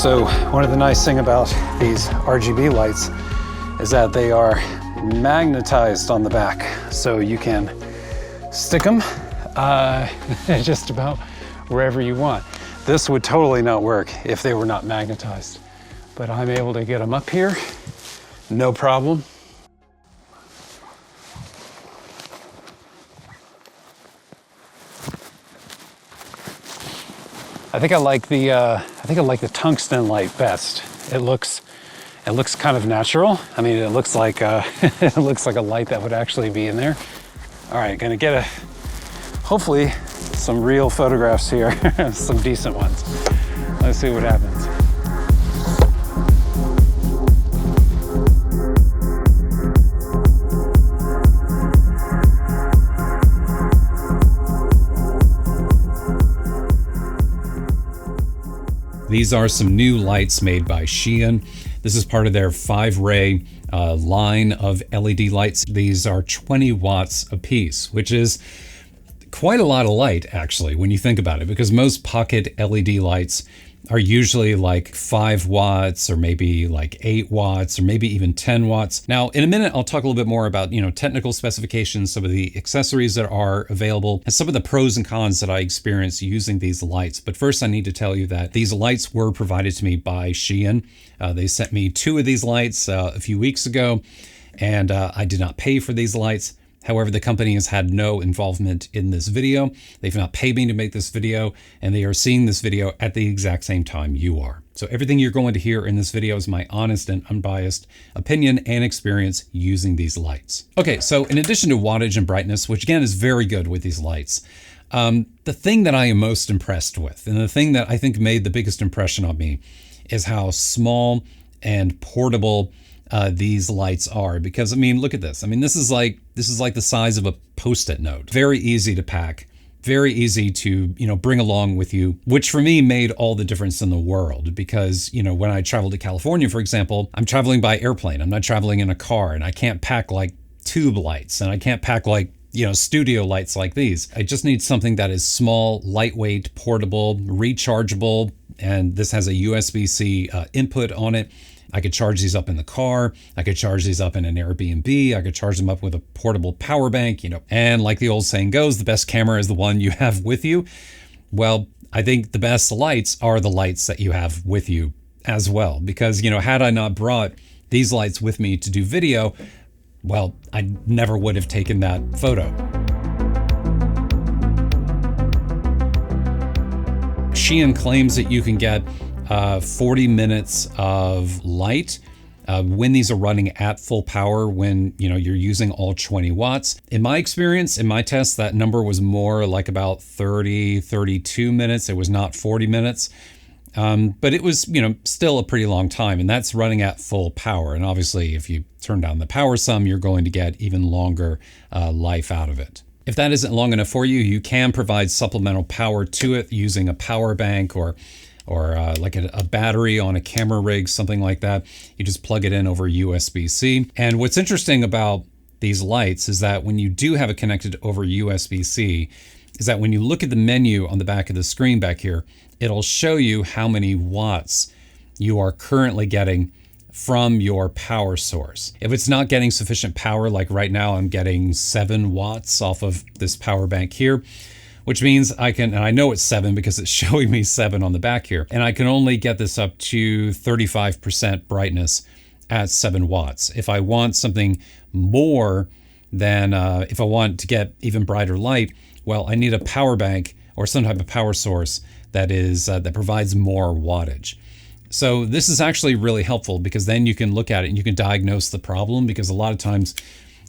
So one of the nice things about these RGB lights is that they are magnetized on the back. So you can stick them just about wherever you want. This would totally not work if they were not magnetized, but I'm able to get them up here, no problem. I think I like the tungsten light best. It looks kind of natural. I mean, it looks like it looks like a light that would actually be in there. All right, gonna get hopefully some real photographs here, some decent ones. Let's see what happens. These are some new lights made by Zhiyun. This is part of their Fiveray line of LED lights. These are 20 watts a piece, which is quite a lot of light, actually, when you think about it, because most pocket LED lights are usually like 5 watts or maybe like 8 watts or maybe even 10 watts. Now, in a minute, I'll talk a little bit more about, technical specifications, some of the accessories that are available, and some of the pros and cons that I experienced using these lights. But first, I need to tell you that these lights were provided to me by Zhiyun. They sent me 2 of these lights a few weeks ago, and I did not pay for these lights. However, the company has had no involvement in this video. They've not paid me to make this video, and they are seeing this video at the exact same time you are. So everything you're going to hear in this video is my honest and unbiased opinion and experience using these lights. Okay, so in addition to wattage and brightness, which again is very good with these lights, the thing that I am most impressed with, and the thing that I think made the biggest impression on me, is how small and portable these lights are. Because I mean, look at this. I mean, this is like the size of a Post-it note. Very easy to pack, very easy to bring along with you, which for me made all the difference in the world. Because when I travel to California, for example, I'm traveling by airplane. I'm not traveling in a car, and I can't pack like tube lights, and I can't pack like studio lights like these. I just need something that is small, lightweight, portable, rechargeable, and this has a USB-C input on it. I could charge these up in the car. I could charge these up in an Airbnb. I could charge them up with a portable power bank, And like the old saying goes, the best camera is the one you have with you. Well, I think the best lights are the lights that you have with you as well. Because, had I not brought these lights with me to do video, well, I never would have taken that photo. Zhiyun claims that you can get 40 minutes of light when these are running at full power, when you're using all 20 watts. In my experience, in my test, that number was more like about 30, 32 minutes. It was not 40 minutes. But it was, still a pretty long time, and that's running at full power. And obviously, if you turn down the power some, you're going to get even longer life out of it. If that isn't long enough for you, you can provide supplemental power to it using a power bank or like a battery on a camera rig, something like that. You just plug it in over USB-C. And what's interesting about these lights is that when you do have it connected over USB-C, is that when you look at the menu on the back of the screen back here, it'll show you how many watts you are currently getting from your power source. If it's not getting sufficient power, like right now I'm getting 7 watts off of this power bank here, which means and I know it's 7 because it's showing me 7 on the back here, and I can only get this up to 35% brightness at 7 watts. If I want something more than, if I want to get even brighter light, well, I need a power bank or some type of power source that provides more wattage. So this is actually really helpful, because then you can look at it and you can diagnose the problem, because a lot of times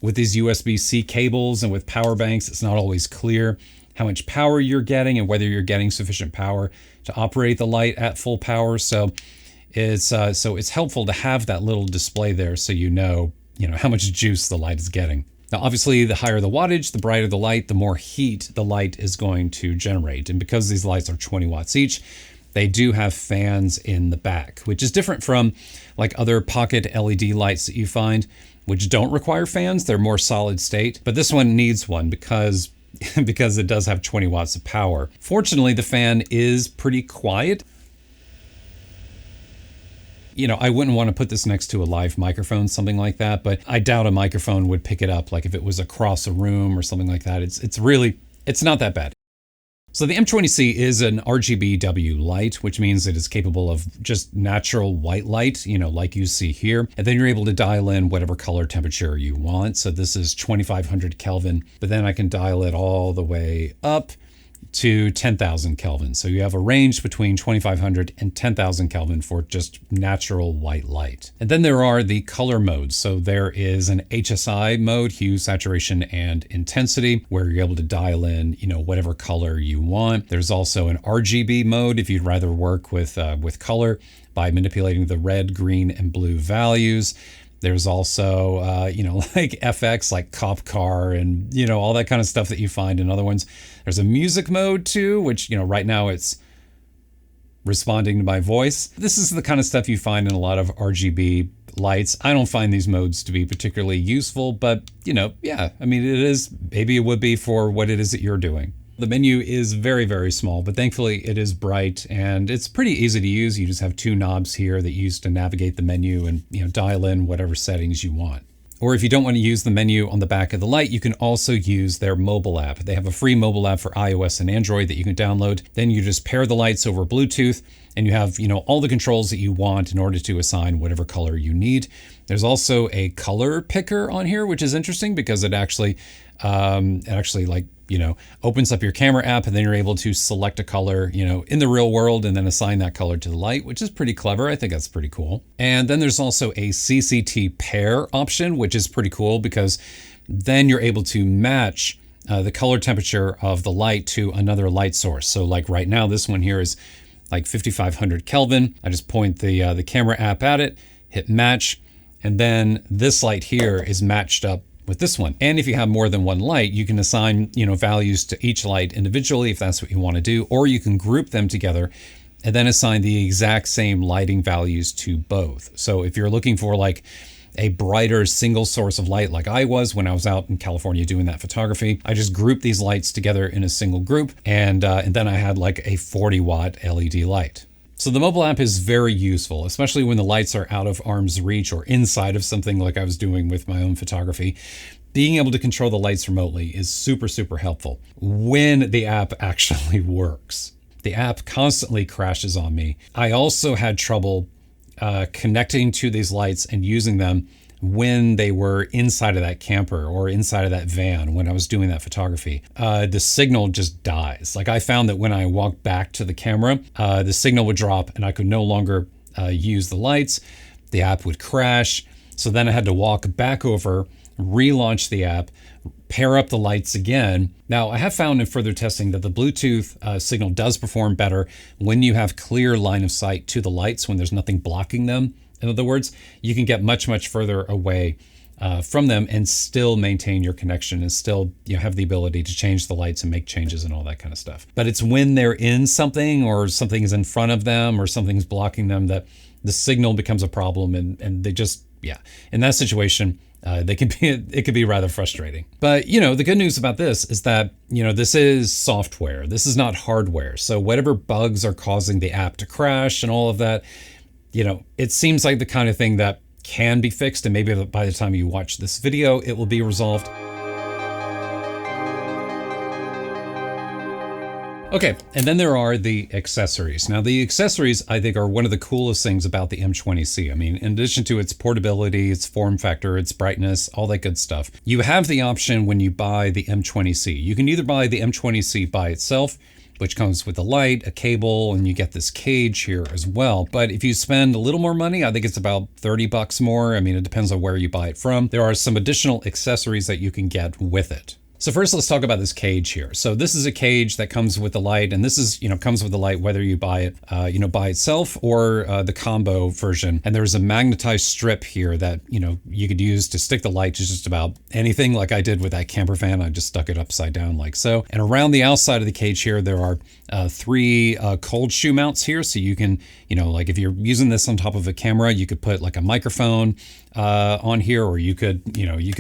with these USB-C cables and with power banks, it's not always clear how much power you're getting and whether you're getting sufficient power to operate the light at full power. So it's helpful to have that little display there, so you know how much juice the light is getting. Now, obviously, the higher the wattage, the brighter the light, the more heat the light is going to generate. And because these lights are 20 watts each, they do have fans in the back, which is different from like other pocket LED lights that you find, which don't require fans. They're more solid state, but this one needs one because it does have 20 watts of power. Fortunately, the fan is pretty quiet. You know, I wouldn't want to put this next to a live microphone, something like that, but I doubt a microphone would pick it up, like if it was across a room or something like that. It's not that bad. So the M20C is an RGBW light, which means it is capable of just natural white light, you know, like you see here. And then you're able to dial in whatever color temperature you want. So this is 2500 Kelvin, but then I can dial it all the way up to 10,000 Kelvin. So you have a range between 2500 and 10,000 Kelvin for just natural white light. And then there are the color modes. So there is an HSI mode, hue, saturation, and intensity, where you're able to dial in, you know, whatever color you want. There's also an RGB mode if you'd rather work with color by manipulating the red, green, and blue values. There's also, you know, like FX, like cop car and, you know, all that kind of stuff that you find in other ones. There's a music mode too, which, you know, right now it's responding to my voice. This is the kind of stuff you find in a lot of RGB lights. I don't find these modes to be particularly useful, but, you know, yeah, I mean, it is, maybe it would be for what it is that you're doing. The menu is very, very small, but thankfully it is bright and it's pretty easy to use. You just have two knobs here that you use to navigate the menu and, you know, dial in whatever settings you want. Or if you don't want to use the menu on the back of the light, you can also use their mobile app. They have a free mobile app for iOS and Android that you can download. Then you just pair the lights over Bluetooth and you have, you know, all the controls that you want in order to assign whatever color you need. There's also a color picker on here, which is interesting because it actually like, you know, opens up your camera app and then you're able to select a color, you know, in the real world and then assign that color to the light, which is pretty clever. I think that's pretty cool. And then there's also a CCT pair option, which is pretty cool because then you're able to match the color temperature of the light to another light source. So like right now, this one here is like 5500 Kelvin. I just point the camera app at it, hit match, and then this light here is matched up with this one. And if you have more than one light, you can assign, you know, values to each light individually if that's what you want to do, or you can group them together and then assign the exact same lighting values to both. So if you're looking for like a brighter single source of light like I was when I was out in California doing that photography, I just grouped these lights together in a single group and then I had like a 40 watt LED light. So the mobile app is very useful, especially when the lights are out of arm's reach or inside of something like I was doing with my own photography. Being able to control the lights remotely is super, super helpful when the app actually works. The app constantly crashes on me. I also had trouble connecting to these lights and using them when they were inside of that camper or inside of that van when I was doing that photography. The signal just dies. Like I found that when I walked back to the camera, the signal would drop and I could no longer use the lights. The app would crash. So then I had to walk back over, relaunch the app, pair up the lights again. Now I have found in further testing that the Bluetooth signal does perform better when you have clear line of sight to the lights, when there's nothing blocking them. In other words, you can get much, much further away from them and still maintain your connection and still, you know, have the ability to change the lights and make changes and all that kind of stuff. But it's when they're in something or something is in front of them or something's blocking them that the signal becomes a problem and they just, yeah. In that situation, it can be rather frustrating. But, you know, the good news about this is that, you know, this is software. This is not hardware. So whatever bugs are causing the app to crash and all of that, you know, it seems like the kind of thing that can be fixed, and maybe by the time you watch this video, it will be resolved. Okay, and then there are the accessories. Now the accessories, I think, are one of the coolest things about the M20C. I mean, in addition to its portability, its form factor, its brightness, all that good stuff, you have the option when you buy the M20C. You can either buy the M20C by itself, which comes with a light, a cable, and you get this cage here as well. But if you spend a little more money, I think it's about 30 bucks more. I mean, it depends on where you buy it from. There are some additional accessories that you can get with it. So first, let's talk about this cage here. So this is a cage that comes with the light, and this is, you know, comes with the light whether you buy it, you know, by itself or the combo version. And there's a magnetized strip here that, you know, you could use to stick the light to just about anything, like I did with that camper van. I just stuck it upside down like so. And around the outside of the cage here, there are 3 cold shoe mounts here. So you can, you know, like if you're using this on top of a camera, you could put like a microphone on here, or you could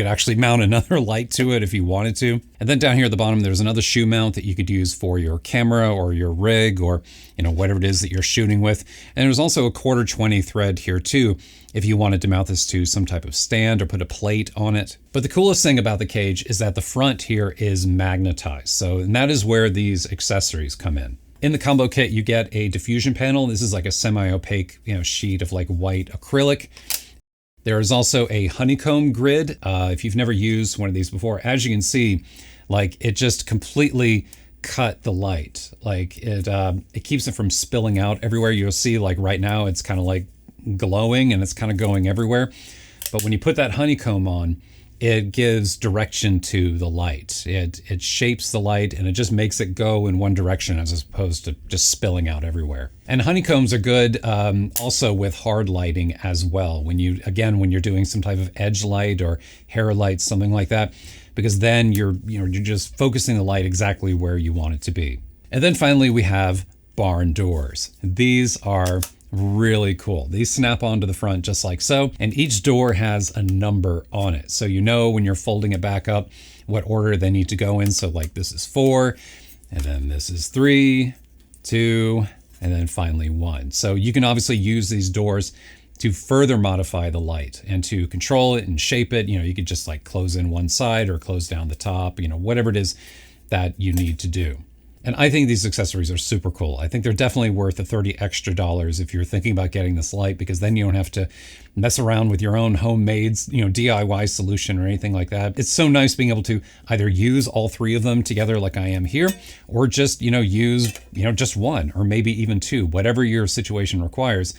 actually mount another light to it if you wanted to. And then down here at the bottom, there's another shoe mount that you could use for your camera or your rig, or whatever it is that you're shooting with. And there's also a 1/4-20 thread here too, if you wanted to mount this to some type of stand or put a plate on it. But the coolest thing about the cage is that the front here is magnetized. And that is where these accessories come in. In the combo kit, you get a diffusion panel. This is like a semi-opaque, sheet of like white acrylic. There is also a honeycomb grid. If you've never used one of these before, as you can see, like it just completely cut the light. Like it keeps it from spilling out everywhere. You'll see like right now, it's kind of like glowing and it's kind of going everywhere. But when you put that honeycomb on, it gives direction to the light. It shapes the light and it just makes it go in one direction as opposed to just spilling out everywhere. And honeycombs are good also with hard lighting as well. When you're doing some type of edge light or hair light, something like that, because then you're just focusing the light exactly where you want it to be. And then finally we have barn doors. These are really cool. These snap onto the front just like so, and each door has a number on it. So when you're folding it back up, what order they need to go in. So like this is 4, and then this is 3, 2, and then finally 1. So you can obviously use these doors to further modify the light and to control it and shape it. You could just like close in one side or close down the top, whatever it is that you need to do. And I think these accessories are super cool. I think they're definitely worth the $30 extra if you're thinking about getting this light, because then you don't have to mess around with your own homemade, DIY solution or anything like that. It's so nice being able to either use all 3 of them together like I am here, or just, use, just one or maybe even 2, whatever your situation requires.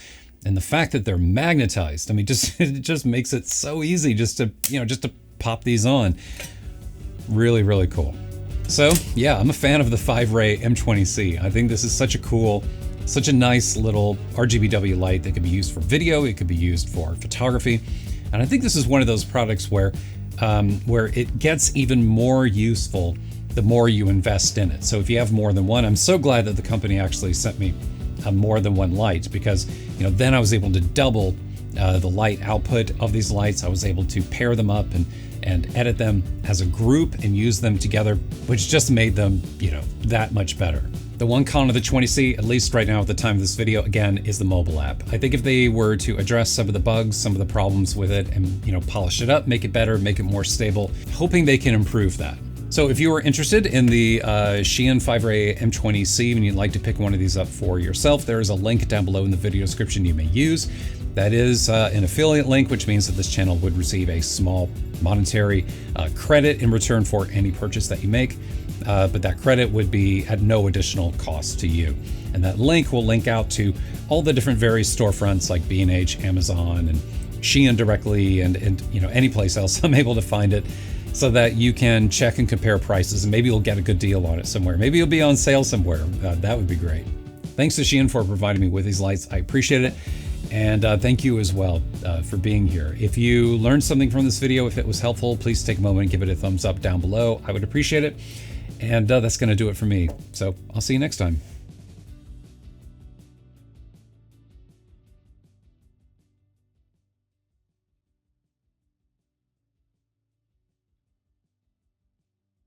And the fact that they're magnetized, I mean, it just makes it so easy just to pop these on. Really, really cool. So yeah, I'm a fan of the Fiveray M20C. I think this is such a nice little RGBW light that can be used for video. It could be used for photography. And I think this is one of those products where it gets even more useful the more you invest in it. So if you have more than one, I'm so glad that the company actually sent me more than one light, because then I was able to double the light output of these lights. I was able to pair them up and edit them as a group and use them together, which just made them, that much better. The one con of the 20C, at least right now at the time of this video, again, is the mobile app. I think if they were to address some of the bugs, some of the problems with it, and polish it up, make it better, make it more stable, hoping they can improve that. So if you are interested in the Zhiyun Fiveray M20C and you'd like to pick one of these up for yourself, there is a link down below in the video description you may use. That is an affiliate link, which means that this channel would receive a small monetary credit in return for any purchase that you make. But that credit would be at no additional cost to you. And that link will link out to all the different various storefronts like B&H, Amazon, and Zhiyun directly, and any place else I'm able to find it, so that you can check and compare prices, and maybe you'll get a good deal on it somewhere. Maybe it'll be on sale somewhere. That would be great. Thanks to Zhiyun for providing me with these lights. I appreciate it. And thank you as well for being here. If you learned something from this video, if it was helpful, please take a moment and give it a thumbs up down below. I would appreciate it. And that's going to do it for me. So I'll see you next time.